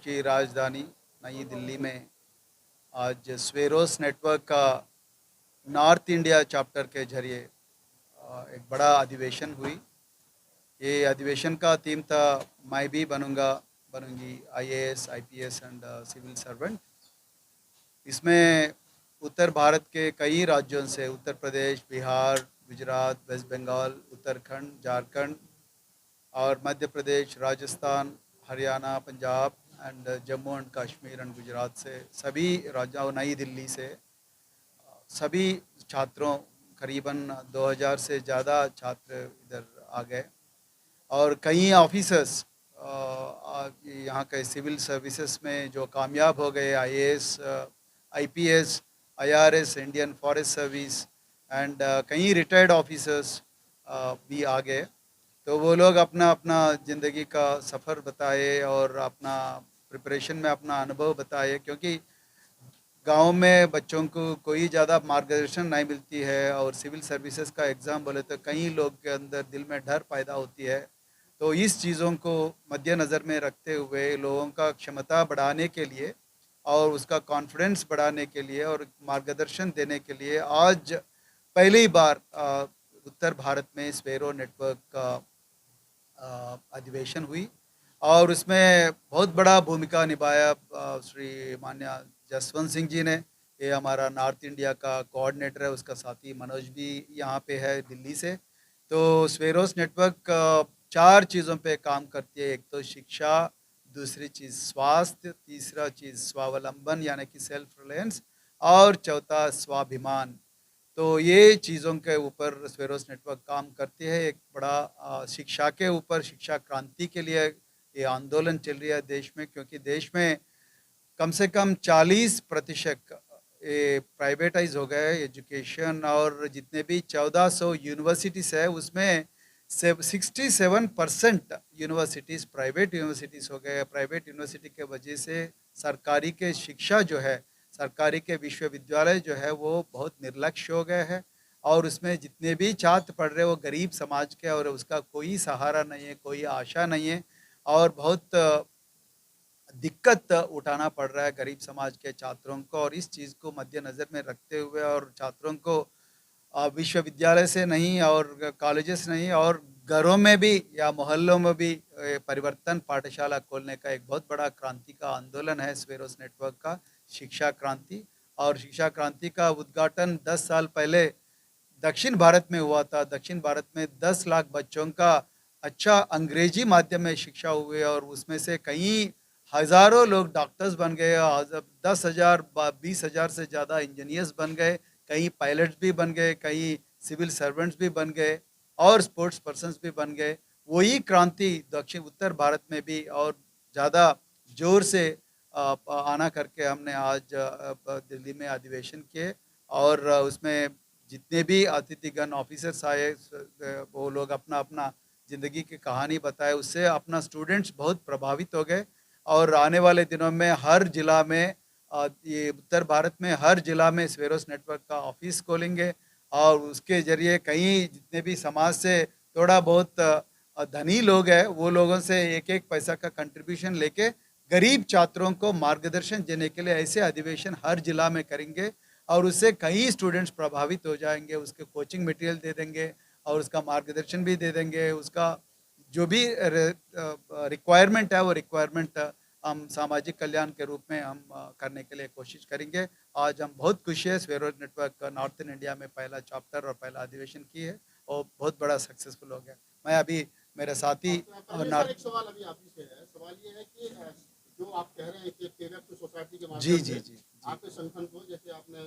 की राजधानी नई दिल्ली में आज स्वेरोस नेटवर्क का नॉर्थ इंडिया चैप्टर के जरिए एक बड़ा अधिवेशन हुई। ये अधिवेशन का थीम था, मैं भी बनूंगी IAS, IPS and civil servant. इसमें उत्तर भारत के कई राज्यों से, उत्तर प्रदेश, बिहार, गुजरात, वेस्ट बंगाल, उत्तराखंड, झारखंड और Madhya Pradesh, Rajasthan, Haryana, Punjab and Jammu and Kashmir and Gujarat से सभी राज्यों और नई दिल्ली से सभी छात्रों, करीबन 2000 से ज़्यादा छात्र इधर आ गए। और कई ऑफिसर्स यहाँ के सिविल सर्विसेज में जो कामयाब हो गए, IAS, IPS, IRS, Indian forest service and कई रिटायर्ड ऑफिसर्स भी आ गए। तो वो लोग अपना अपना ज़िंदगी का सफ़र बताए और अपना प्रिपरेशन में अपना अनुभव बताए, क्योंकि गांव में बच्चों को कोई ज़्यादा मार्गदर्शन नहीं मिलती है और सिविल सर्विसेज का एग्ज़ाम बोले तो कई लोग के अंदर दिल में डर पैदा होती है। तो इस चीज़ों को मद्देनज़र में रखते हुए लोगों का क्षमता बढ़ाने के लिए और उसका कॉन्फिडेंस बढ़ाने के लिए और मार्गदर्शन देने के लिए आज पहली बार उत्तर भारत में स्वेरो नेटवर्क का अधिवेशन हुई और उसमें बहुत बड़ा भूमिका निभाया श्री मान्य जसवंत सिंह जी ने। ये हमारा नॉर्थ इंडिया का कोऑर्डिनेटर है, उसका साथी मनोज भी यहाँ पे है दिल्ली से। तो स्वेरोस नेटवर्क 4 चीज़ों पे काम करती है। एक तो शिक्षा, दूसरी चीज़ स्वास्थ्य, तीसरा चीज़ स्वावलंबन यानी कि सेल्फ रिलायंस और चौथा स्वाभिमान। तो ये चीज़ों के ऊपर स्वेरोस नेटवर्क काम करती है। एक बड़ा शिक्षा के ऊपर, शिक्षा क्रांति के लिए ये आंदोलन चल रही है देश में, क्योंकि देश में कम से कम 40% ये प्राइवेटाइज हो गए एजुकेशन। और जितने भी 1400 यूनिवर्सिटीज़ है उसमें 67% यूनिवर्सिटीज़ प्राइवेट यूनिवर्सिटीज़ हो गए। प्राइवेट यूनिवर्सिटी के वजह से सरकारी के शिक्षा जो है, सरकारी के विश्वविद्यालय जो है वो बहुत निर्लक्ष्य हो गए हैं और उसमें जितने भी छात्र पढ़ रहे हैं वो गरीब समाज के और उसका कोई सहारा नहीं है, कोई आशा नहीं है और बहुत दिक्कत उठाना पड़ रहा है गरीब समाज के छात्रों को। और इस चीज़ को मद्देनज़र में रखते हुए और छात्रों को विश्वविद्यालय से नहीं और कॉलेजेस नहीं और घरों में भी या मोहल्लों में भी परिवर्तन पाठशाला खोलने का एक बहुत बड़ा क्रांति का आंदोलन है स्वेरोस नेटवर्क का, शिक्षा क्रांति। और शिक्षा क्रांति का उद्घाटन 10 साल पहले दक्षिण भारत में हुआ था। दक्षिण भारत में 10 लाख बच्चों का अच्छा अंग्रेजी माध्यम में शिक्षा हुई और उसमें से कई हज़ारों लोग डॉक्टर्स बन गए, 10,000 20,000 से ज़्यादा इंजीनियर्स बन गए, कई पायलट्स भी बन गए, कई सिविल सर्वेंट्स भी बन गए और स्पोर्ट्स पर्सन्स भी बन गए। वही क्रांति दक्षिण उत्तर भारत में भी और ज़्यादा जोर से आना करके हमने आज दिल्ली में अधिवेशन किए और उसमें जितने भी अतिथिगण ऑफिसर्स आए वो लोग अपना अपना ज़िंदगी की कहानी बताए, उससे अपना स्टूडेंट्स बहुत प्रभावित हो गए। और आने वाले दिनों में हर जिला में ये उत्तर भारत में हर जिला में स्वेरोस नेटवर्क का ऑफिस खोलेंगे और उसके ज़रिए कई जितने भी समाज से थोड़ा बहुत धनी लोग हैं वो लोगों से एक एक पैसा का कंट्रीब्यूशन लेके गरीब छात्रों को मार्गदर्शन देने के लिए ऐसे अधिवेशन हर जिला में करेंगे और उससे कई स्टूडेंट्स प्रभावित हो जाएंगे, उसके कोचिंग मटेरियल दे देंगे और उसका मार्गदर्शन भी दे देंगे। उसका जो भी रिक्वायरमेंट है वो रिक्वायरमेंट हम सामाजिक कल्याण के रूप में हम करने के लिए कोशिश करेंगे। आज हम बहुत खुश है स्वेरोस नेटवर्क नॉर्थन इंडिया में पहला चैप्टर और पहला अधिवेशन की है और बहुत बड़ा सक्सेसफुल हो गया। मैं अभी मेरे साथी एक सवाल अभी आप ही से है। सवाल ये है कि जो आप कह रहे हैं कि केवल टू सोसाइटी के जी माध्यम जी से जी आपके संगठन को, जैसे आपने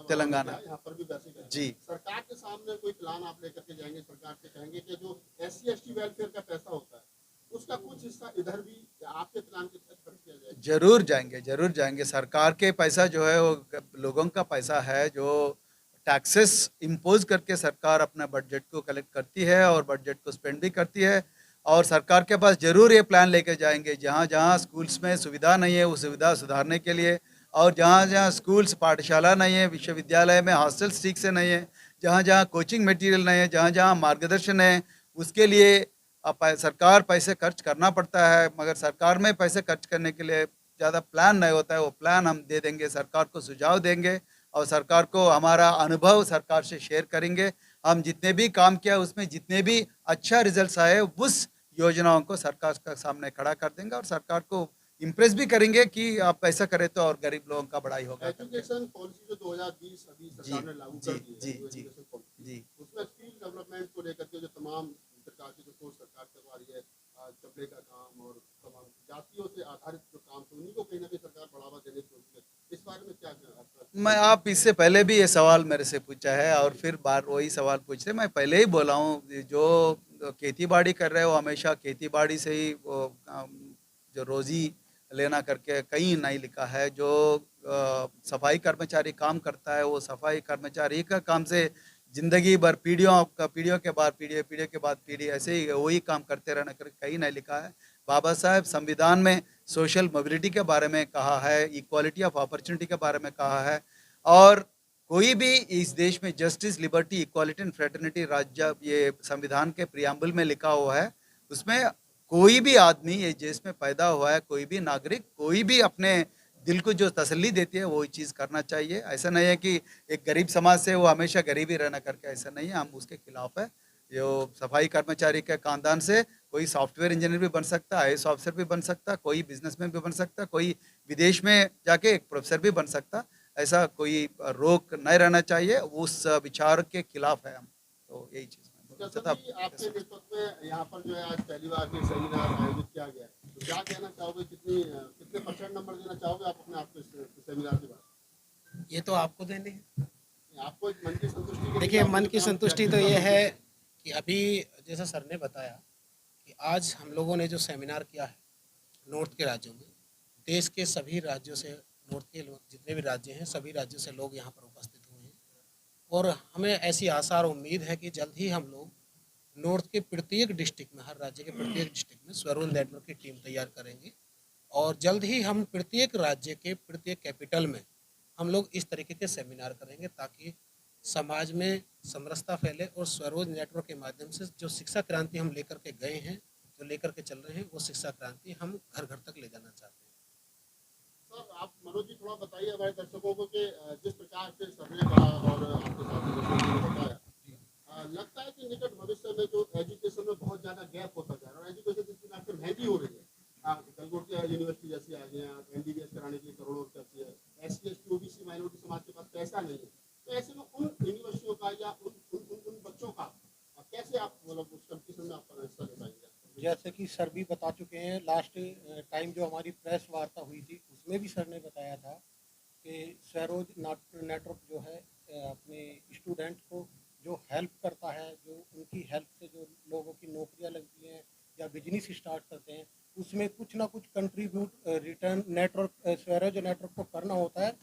तेलंगाना यहाँ पर भी वैसे करें। जी सरकार के सामने कोई प्लान आप लेकर के जाएंगे, सरकार से कहेंगे कि जो SC/ST वेलफेयर का पैसा होता है उसका कुछ हिस्सा इधर भी आपके प्लान के तहत खर्च किया जाएगा? जरूर जाएंगे। सरकार के पैसा जो है वो लोगों का पैसा है जो टैक्सेस इम्पोज करके सरकार अपना बजट को कलेक्ट करती है और बजट को स्पेंड भी करती है। और सरकार के पास जरूर ये प्लान लेके जाएंगे जहाँ जहाँ स्कूल्स में सुविधा नहीं है वो सुविधा सुधारने के लिए, और जहाँ जहाँ स्कूल्स पाठशाला नहीं है, विश्वविद्यालय में हॉस्टल्स ठीक से नहीं है, जहाँ जहाँ कोचिंग मटेरियल नहीं है, जहाँ जहाँ मार्गदर्शन है उसके लिए सरकार पैसे खर्च करना पड़ता है, मगर सरकार में पैसे खर्च करने के लिए ज़्यादा प्लान नहीं होता है। वो प्लान हम दे देंगे, सरकार को सुझाव देंगे और सरकार को हमारा अनुभव सरकार से शेयर करेंगे। हम जितने भी काम किया उसमें जितने भी अच्छा रिजल्ट्स आए उस योजनाओं को सरकार के सामने खड़ा कर देंगे और सरकार को इम्प्रेस भी करेंगे कि आप ऐसा करें तो और गरीब लोगों का बड़ाई होगा करके। एजुकेशन पॉलिसी जो 2020 अभी जी सरकार ने लागू जी कर दी है, जी न्यू जी एजुकेशन पॉलिसी, जी उसमें स्किल डेवलपमेंट को लेकर के जो तमाम प्रकार के जो कोर्स सरकार करवा रही है, चपड़े का काम और तमाम जातियों से आधारित जो काम थे उन्हीं को कहीं ना कहीं सरकार बढ़ावा देने की कोशिश है। इस बारे में क्या आपका मैं आप इससे पहले भी ये सवाल मेरे से पूछा है और फिर बार वही सवाल पूछ रहे। मैं पहले ही बोला हूँ, जो खेती बाड़ी कर रहे हो हमेशा खेती बाड़ी से ही वो जो रोजी लेना करके कहीं नहीं लिखा है। जो सफाई कर्मचारी काम करता है वो सफाई कर्मचारी का काम से जिंदगी भर पीढ़ियों के बाद पीढ़ी के बाद पीढ़ी ऐसे ही वही काम करते रहना कर कहीं नहीं लिखा है। बाबा साहब संविधान में सोशल मोबिलिटी के बारे में कहा है, इक्वालिटी ऑफ अपॉर्चुनिटी के बारे में कहा है और कोई भी इस देश में justice, liberty, equality and fraternity राज्य ये संविधान के प्रियम्बल में लिखा हुआ है। उसमें कोई भी आदमी ये देश में पैदा हुआ है, कोई भी नागरिक, कोई भी अपने दिल को जो तसल्ली देती है वही चीज़ करना चाहिए। ऐसा नहीं है कि एक गरीब समाज से वो हमेशा गरीब ही रहना करके, ऐसा नहीं है, हम उसके खिलाफ है। जो सफाई कर्मचारी के खानदान से कोई सॉफ्टवेयर इंजीनियर भी बन सकता है, आईएएस ऑफिसर भी बन सकता है, कोई बिजनेसमैन भी बन सकता है, कोई विदेश में जाके एक प्रोफेसर भी बन सकता। ऐसा कोई रोक नहीं रहना चाहिए, उस विचार के खिलाफ है हम। तो यही चीज़ मैं बोलना चाहता। जी, आपके नेतृत्व में यहाँ पर जो है आज पहली बार ये सेमिनार आयोजित किया गया है, तो क्या कहना चाहोगे, कितने परसेंट नंबर देना चाहोगे आप अपने आप को इस सेमिनार के बाद? ये तो आपको देने हैं। आपको एक मन की संतुष्टि के लिए देखिए, आपने मन जो की काम संतुष्टि किया, तो कितना ये खुश है हैं? कि अभी जैसा सर ने बताया कि आज हम लोगों ने जो सेमिनार किया है नॉर्थ के राज्यों में, देश के सभी राज्यों से, नॉर्थ के जितने भी राज्य हैं सभी राज्यों से लोग यहाँ पर उपस्थित हुए हैं और हमें ऐसी आशा और उम्मीद है कि जल्द ही हम लोग नॉर्थ के प्रत्येक डिस्ट्रिक्ट में, हर राज्य के प्रत्येक डिस्ट्रिक्ट में स्वरोजगार नेटवर्क की टीम तैयार करेंगे और जल्द ही हम प्रत्येक राज्य के प्रत्येक कैपिटल में हम लोग इस तरीके के सेमिनार करेंगे ताकि समाज में समरसता फैले और स्वरोज नेटवर्क के माध्यम से जो शिक्षा क्रांति हम लेकर के गए हैं, जो लेकर के चल रहे हैं, वो शिक्षा क्रांति हम घर घर तक ले जाना चाहते हैं। सर, आप मनोज जी थोड़ा बताइए हमारे दर्शकों को कि जिस प्रकार से सर ने कहा और आपके साथी ने बताया, लगता है कि निकट भविष्य में जो एजुकेशन में बहुत ज्यादा गैप होता जा रहा है और एजुकेशन जिस प्रकार से महंगी हो रही है, गलगोटिया यूनिवर्सिटी जैसी आ गई, एमबीबीएस कराने के लिए करोड़ों रुपया चाहिए, एससी एसटी ओबीसी माइनॉरिटी समाज के पास पैसा नहीं है, तो ऐसे में उन यूनिवर्सिटियों का या उन बच्चों का कैसे आप मतलब उस कंपटीशन में आपका हिस्सा ले पाएंगे? जैसे कि सर भी बता चुके हैं, लास्ट टाइम जो हमारी प्रेस वार्ता हुई थी उसमें भी सर ने बताया था कि स्वरोज नेटवर्क जो है अपने स्टूडेंट को जो हेल्प करता है, जो उनकी हेल्प से जो लोगों की नौकरियां लगती हैं या बिजनेस स्टार्ट करते हैं, उसमें कुछ ना कुछ कंट्रीब्यूट रिटर्न नेटवर्क स्वरोज नेटवर्क को करना होता है,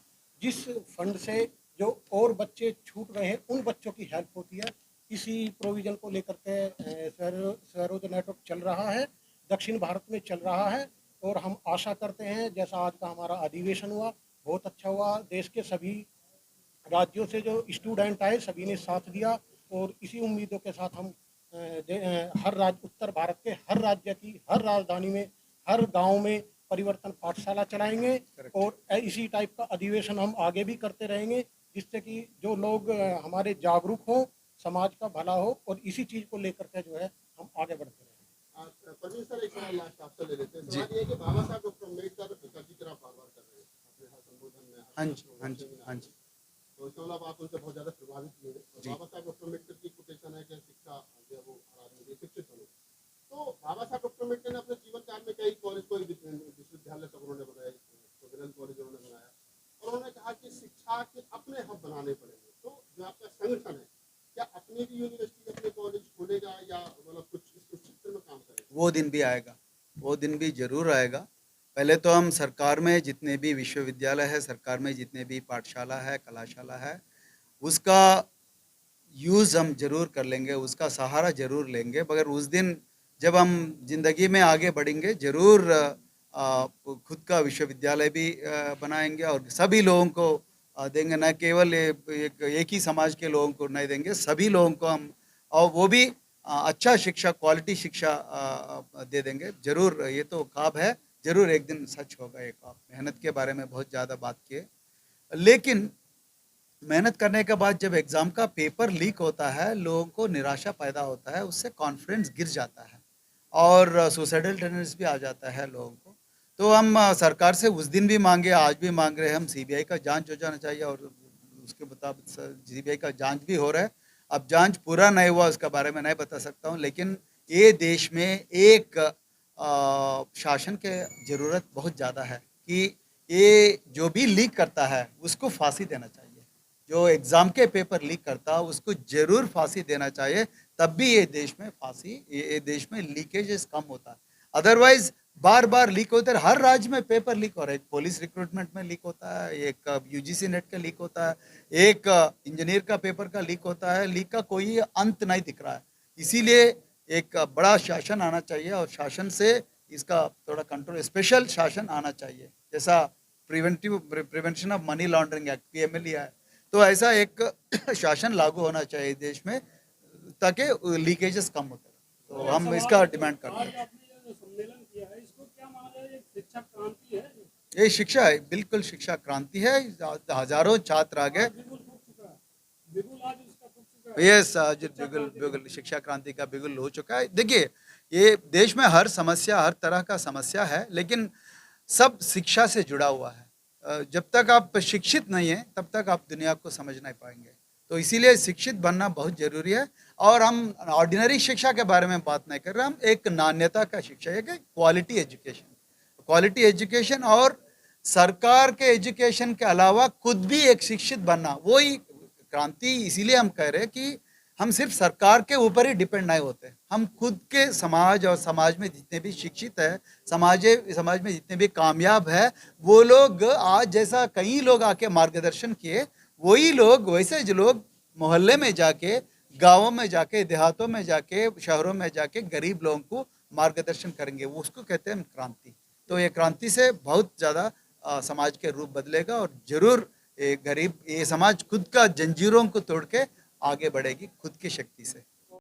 जिस फंड से जो और बच्चे छूट रहे हैं उन बच्चों की हेल्प होती है। इसी प्रोविज़न को लेकर के स्वरोज नेटवर्क चल रहा है, दक्षिण भारत में चल रहा है और हम आशा करते हैं, जैसा आज का हमारा अधिवेशन हुआ बहुत अच्छा हुआ, देश के सभी राज्यों से जो स्टूडेंट आए सभी ने साथ दिया और इसी उम्मीदों के साथ हम हर राज्य, उत्तर भारत के हर राज्य की हर राजधानी में, हर गांव में परिवर्तन पाठशाला चलाएंगे और इसी टाइप का अधिवेशन हम आगे भी करते रहेंगे, जिससे कि जो लोग हमारे जागरूक हो, समाज का भला हो और इसी चीज़ को लेकर के जो है हम आगे बढ़ते रहें। परवीन सर, एक सवाल लास्ट आपसे ले लेते हैं। सवाल ये है कि बाबा साहब डॉक्टर अम्बेडकर का जिक्र आप बार-बार कर रहे हैं अपने हर संबोधन में, हाँ जी हाँ जी हाँ जी। तो इसका मतलब आप उनसे बहुत ज़्यादा प्रभावित हुए हैं। और बाबा साहब डॉक्टर अम्बेडकर की कोटेशन है कि शिक्षा जो है वो हर आदमी को शिक्षित बने। तो बाबा साहब डॉक्टर अम्बेडकर ने अपने जीवन काल में कई कॉलेज, कोई विश्वविद्यालय सब उन्होंने बनाए, प्रोविडेंस कॉलेज उन्होंने बनाया और उन्होंने कहा कि शिक्षा के अपने हब बनाने पड़ेंगे। तो जो आपका संगठन है, क्या अपनी भी यूनिवर्सिटी, अपने कॉलेज खोलेगा या मतलब कुछ इस क्षेत्र में काम करेगा? वो दिन भी आएगा, वो दिन भी ज़रूर आएगा। पहले तो हम सरकार में जितने भी विश्वविद्यालय है, सरकार में जितने भी पाठशाला है, कलाशाला है, उसका यूज़ हम ज़रूर कर लेंगे, उसका सहारा ज़रूर लेंगे। मगर उस दिन जब हम ज़िंदगी में आगे बढ़ेंगे ज़रूर खुद का विश्वविद्यालय भी बनाएंगे और सभी लोगों को देंगे, न केवल एक ही समाज के लोगों को नहीं देंगे, सभी लोगों को हम, और वो भी अच्छा शिक्षा, क्वालिटी शिक्षा दे देंगे। ज़रूर, ये तो ख्वाब है, ज़रूर एक दिन सच होगा ये ख्वाब। मेहनत के बारे में बहुत ज़्यादा बात किए, लेकिन मेहनत करने के बाद जब एग्ज़ाम का पेपर लीक होता है, लोगों को निराशा पैदा होता है, उससे कॉन्फिडेंस गिर जाता है और सुसाइडल टेंडेंसी भी आ जाता है लोगों को। तो हम सरकार से उस दिन भी मांगे, आज भी मांग रहे हैं, हम सीबीआई का जांच हो जाना चाहिए और उसके मुताबिक सीबीआई का जांच भी हो रहा है। अब जांच पूरा नहीं हुआ, उसके बारे में नहीं बता सकता हूँ, लेकिन ये देश में एक शासन के ज़रूरत बहुत ज़्यादा है कि ये जो भी लीक करता है उसको फांसी देना चाहिए। जो एग्ज़ाम के पेपर लीक करता है उसको ज़रूर फांसी देना चाहिए, तब भी ये देश में ये देश में लीकेजेस कम होता है। अदरवाइज बार बार लीक होते हैं, हर राज्य में पेपर लीक हो रहा है। एक पुलिस रिक्रूटमेंट में लीक होता है, एक यूजीसी नेट का लीक होता है, एक इंजीनियर का पेपर का लीक होता है। लीक का कोई अंत नहीं दिख रहा है। इसीलिए एक बड़ा शासन आना चाहिए और शासन से इसका थोड़ा कंट्रोल, स्पेशल शासन आना चाहिए, जैसा prevention of money laundering act PMLE है। तो ऐसा एक शासन लागू होना चाहिए देश में ताकि लीकेजेस कम होते रहे। तो हम इसका डिमांड करते हैं। सम्मेलन किया है, इसको क्या माना जाए, एक शिक्षा क्रांति है? ये शिक्षा है, बिल्कुल शिक्षा क्रांति है। हजारों छात्र आ गए। बिगुल फूक चुका है, बिगुल आज उसका फूक चुका है। यस, आज बिगुल बिगुल शिक्षा क्रांति का बिगुल हो चुका है। देखिए, ये देश में हर समस्या, हर तरह का समस्या है, लेकिन सब शिक्षा से जुड़ा हुआ है। जब तक आप शिक्षित नहीं हैं तब तक आप दुनिया को समझ नहीं पाएंगे। तो इसीलिए शिक्षित बनना बहुत ज़रूरी है। और हम ऑर्डिनरी शिक्षा के बारे में बात नहीं कर रहे, हम एक नान्यता का शिक्षा, एक क्वालिटी एजुकेशन, और सरकार के एजुकेशन के अलावा खुद भी एक शिक्षित बनना, वही क्रांति। इसीलिए हम कह रहे हैं कि हम सिर्फ सरकार के ऊपर ही डिपेंड नहीं होते, हम खुद के समाज और समाज में जितने भी शिक्षित है, समाज में जितने भी कामयाब है, वो लोग आज जैसा कई लोग आके मार्गदर्शन किए, वही लोग, वैसे जो लोग मोहल्ले में जाके, गाँवों में जाके, देहातों में जाके, शहरों में जाके गरीब लोगों को मार्गदर्शन करेंगे, वो उसको कहते हैं क्रांति। तो ये क्रांति से बहुत ज़्यादा समाज के रूप बदलेगा और ज़रूर ये समाज खुद का जंजीरों को तोड़ के आगे बढ़ेगी खुद की शक्ति से।